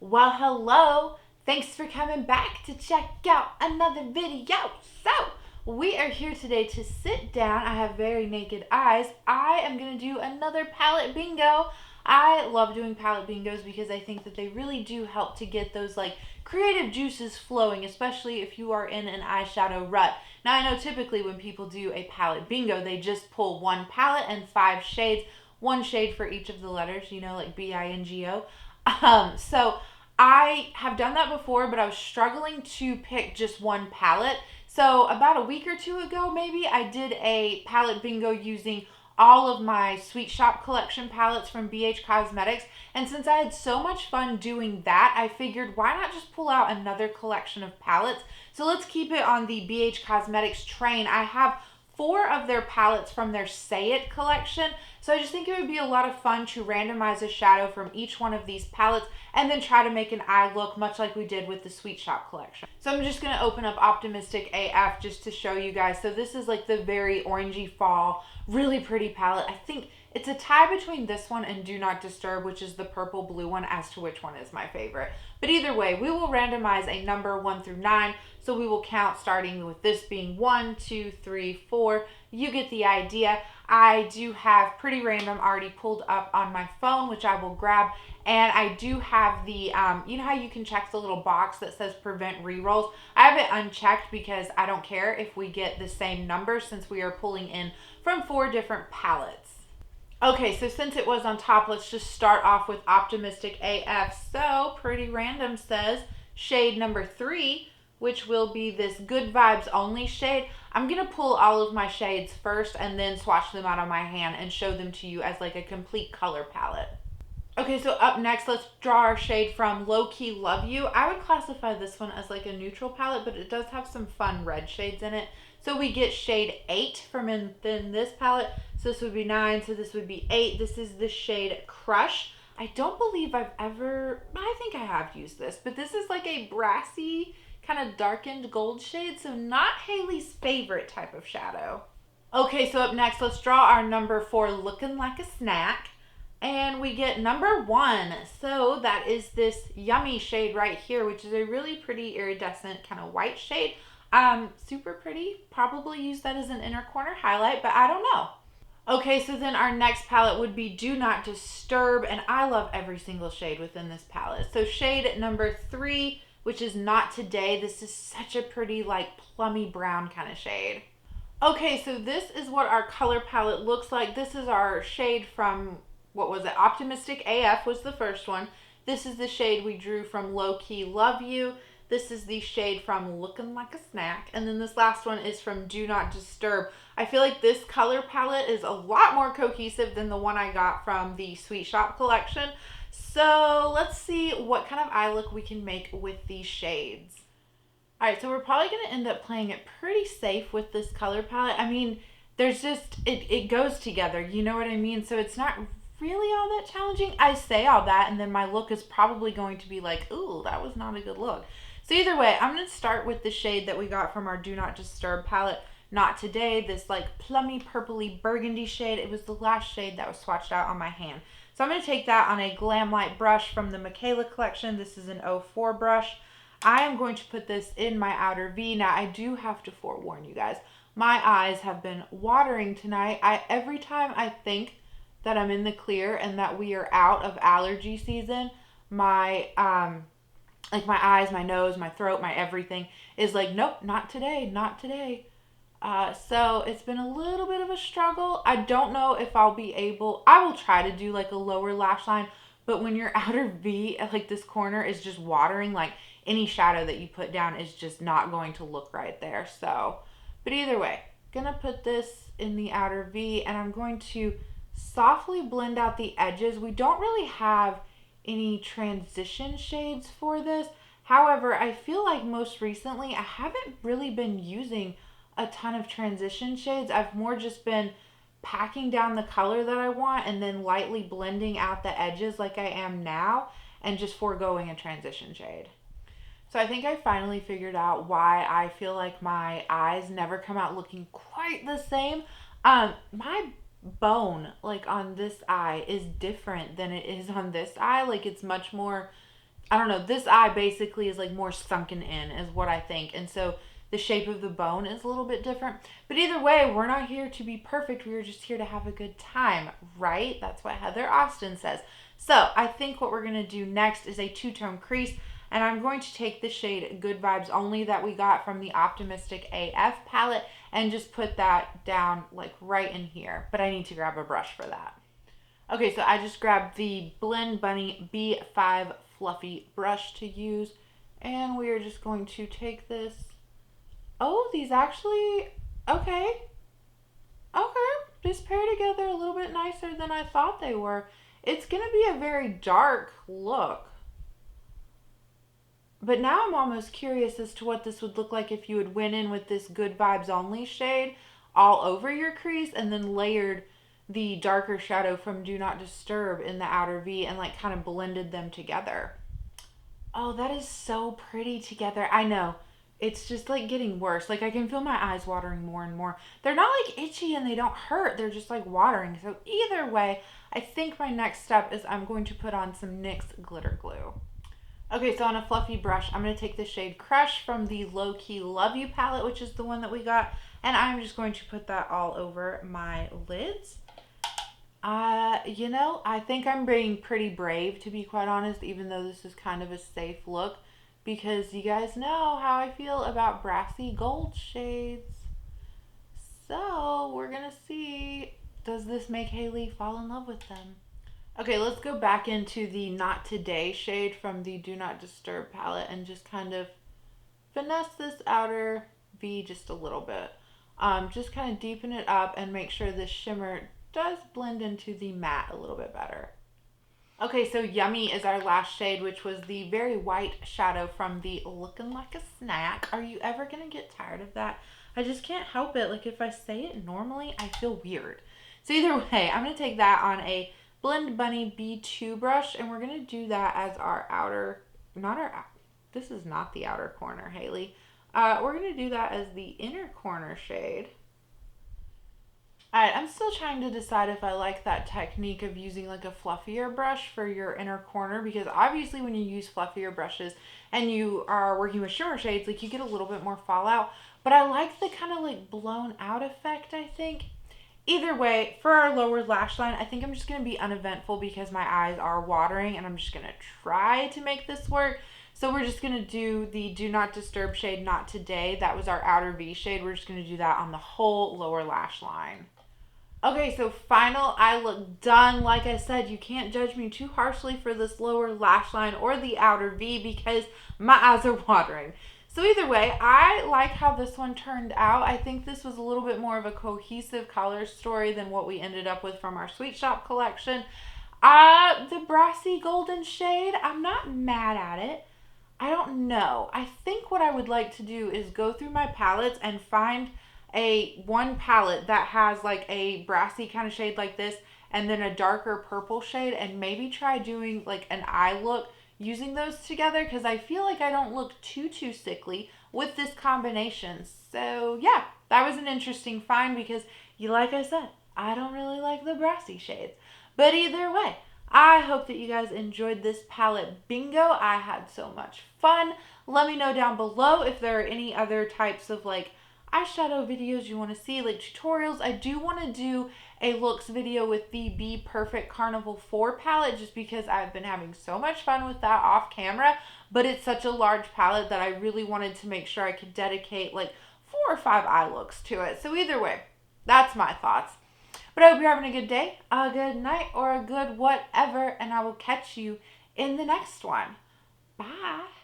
Well, hello. Thanks for coming back to check out another video. So, we are here today to sit down. I have very naked eyes. I am going to do another palette bingo. I love doing palette bingos because I think that they really do help to get those creative juices flowing, especially if you are in an eyeshadow rut. Now, I know typically when people do a palette bingo, they just pull one palette and 5 shades, one shade for each of the letters, like B-I-N-G-O. So I have done that before, but I was struggling to pick just one palette. So about a week or two ago, maybe, I did a palette bingo using all of my Sweet Shop collection palettes from BH Cosmetics. And since I had so much fun doing that, I figured why not just pull out another collection of palettes. So let's keep it on the BH Cosmetics train. I have 4 of their palettes from their Say It collection. So I just think it would be a lot of fun to randomize a shadow from each one of these palettes and then try to make an eye look much like we did with the Sweet Shop collection. So I'm just going to open up Optimistic AF just to show you guys. So this is like the very orangey fall, really pretty palette. I think it's a tie between this one and Do Not Disturb, which is the purple blue one, as to which one is my favorite. But either way, we will randomize a number 1 through 9. So we will count starting with this being 1, 2, 3, 4. You get the idea. I do have Pretty Random already pulled up on my phone, which I will grab. And I do have the, you know how you can check the little box that says prevent rerolls? I have it unchecked because I don't care if we get the same number since we are pulling in from 4 different palettes. Okay, so since it was on top, let's just start off with Optimistic AF. So Pretty Random says shade number 3, which will be this Good Vibes Only shade. I'm going to pull all of my shades first and then swatch them out on my hand and show them to you as like a complete color palette. Okay, so up next, let's draw our shade from Low Key Love You. I would classify this one as like a neutral palette, but it does have some fun red shades in it. So we get shade 8 from within this palette. So this would be 9, so this would be 8. This is the shade Crush. I don't believe I've ever, I think I have used this, but this is like a brassy, kind of darkened gold shade, so not Haley's favorite type of shadow. Okay, so up next, let's draw our number 4, Lookin' Like a Snack. And we get number 1. So that is this Yummy shade right here, which is a really pretty iridescent kind of white shade. Super pretty. Probably use that as an inner corner highlight, but I don't know. Okay, so then our next palette would be Do Not Disturb, and I love every single shade within this palette. So shade number 3, which is Not Today. This is such a pretty like plummy brown kind of shade. Okay, so this is what our color palette looks like. This is our shade from, what was it? Optimistic AF was the first one. This is the shade we drew from Low Key Love You. This is the shade from Lookin' Like a Snack. And then this last one is from Do Not Disturb. I feel like this color palette is a lot more cohesive than the one I got from the Sweet Shop collection. So let's see what kind of eye look we can make with these shades. Alright, so we're probably going to end up playing it pretty safe with this color palette. I mean, there's just, it goes together, you know what I mean? So it's not really all that challenging. I say all that and then my look is probably going to be like, ooh, that was not a good look. So either way, I'm going to start with the shade that we got from our Do Not Disturb palette, Not Today, this like plummy purpley burgundy shade. It was the last shade that was swatched out on my hand. So I'm going to take that on a Glam Light brush from the Michaela collection. This is an 04 brush. I am going to put this in my outer V. Now I do have to forewarn you guys, my eyes have been watering tonight. Every time I think that I'm in the clear and that we are out of allergy season, my like my eyes, my nose, my throat, my everything is like, nope, not today, not today. So it's been a little bit of a struggle. I don't know if I'll be able, I will try to do like a lower lash line, but when your outer V, like this corner is just watering, like any shadow that you put down is just not going to look right there. So, but either way, gonna put this in the outer V and I'm going to softly blend out the edges. We don't really have any transition shades for this. However, I feel like most recently I haven't really been using a ton of transition shades. I've more just been packing down the color that I want and then lightly blending out the edges like I am now and just foregoing a transition shade. So I think I finally figured out why I feel like my eyes never come out looking quite the same. My bone like on this eye is different than it is on this eye. Like it's much more I don't know, this eye basically is like more sunken in is what I think. And so the shape of the bone is a little bit different. But either way, we're not here to be perfect. We are just here to have a good time, right? That's what Heather Austin says. So I think what we're going to do next is a two-tone crease. And I'm going to take the shade Good Vibes Only that we got from the Optimistic AF palette and just put that down like right in here. But I need to grab a brush for that. Okay, so I just grabbed the Blend Bunny B5 fluffy brush to use. And we are just going to take this. Oh, these actually, okay. Okay, these pair together a little bit nicer than I thought they were. It's going to be a very dark look. But now I'm almost curious as to what this would look like if you had went in with this Good Vibes Only shade all over your crease and then layered the darker shadow from Do Not Disturb in the outer V and like kind of blended them together. Oh, that is so pretty together. I know. It's just like getting worse. Like I can feel my eyes watering more and more. They're not like itchy and they don't hurt. They're just like watering. So either way, I think my next step is I'm going to put on some NYX glitter glue. Okay, so on a fluffy brush, I'm going to take the shade Crush from the Low Key Love You palette, which is the one that we got. And I'm just going to put that all over my lids. You know, I think I'm being pretty brave, to be quite honest, even though this is kind of a safe look, because you guys know how I feel about brassy gold shades. So we're gonna see, does this make Haley fall in love with them? Okay, let's go back into the Not Today shade from the Do Not Disturb palette and just kind of finesse this outer V just a little bit. Just kind of deepen it up and make sure the shimmer does blend into the matte a little bit better. Okay, so Yummy is our last shade, which was the very white shadow from the Lookin' Like a Snack. Are you ever going to get tired of that? I just can't help it. Like if I say it normally, I feel weird. So either way, I'm going to take that on a Blend Bunny B2 brush, and we're going to do that as our outer, this is not the outer corner, Haley. We're going to do that as the inner corner shade. Alright, I'm still trying to decide if I like that technique of using like a fluffier brush for your inner corner, because obviously when you use fluffier brushes and you are working with shimmer shades, like you get a little bit more fallout, but I like the kind of like blown out effect, I think. Either way, for our lower lash line, I think I'm just going to be uneventful because my eyes are watering and I'm just going to try to make this work. So we're just going to do the Do Not Disturb shade Not Today. That was our outer V shade. We're just going to do that on the whole lower lash line. Okay, so final eye look done. Like I said, you can't judge me too harshly for this lower lash line or the outer V because my eyes are watering. So either way, I like how this one turned out. I think this was a little bit more of a cohesive color story than what we ended up with from our Sweet Shop collection. The brassy golden shade, I'm not mad at it. I don't know. I think what I would like to do is go through my palettes and find one palette that has like a brassy kind of shade like this and then a darker purple shade, and maybe try doing like an eye look using those together, because I feel like I don't look too sickly with this combination. So yeah, that was an interesting find because like I said, I don't really like the brassy shades. But either way, I hope that you guys enjoyed this palette bingo. I had so much fun. Let me know down below if there are any other types of like eyeshadow videos you want to see, like tutorials. I do want to do a looks video with the Be Perfect Carnival 4 palette just because I've been having so much fun with that off camera, but it's such a large palette that I really wanted to make sure I could dedicate like 4 or 5 eye looks to it. So either way, that's my thoughts. But I hope you're having a good day, a good night, or a good whatever, and I will catch you in the next one. Bye.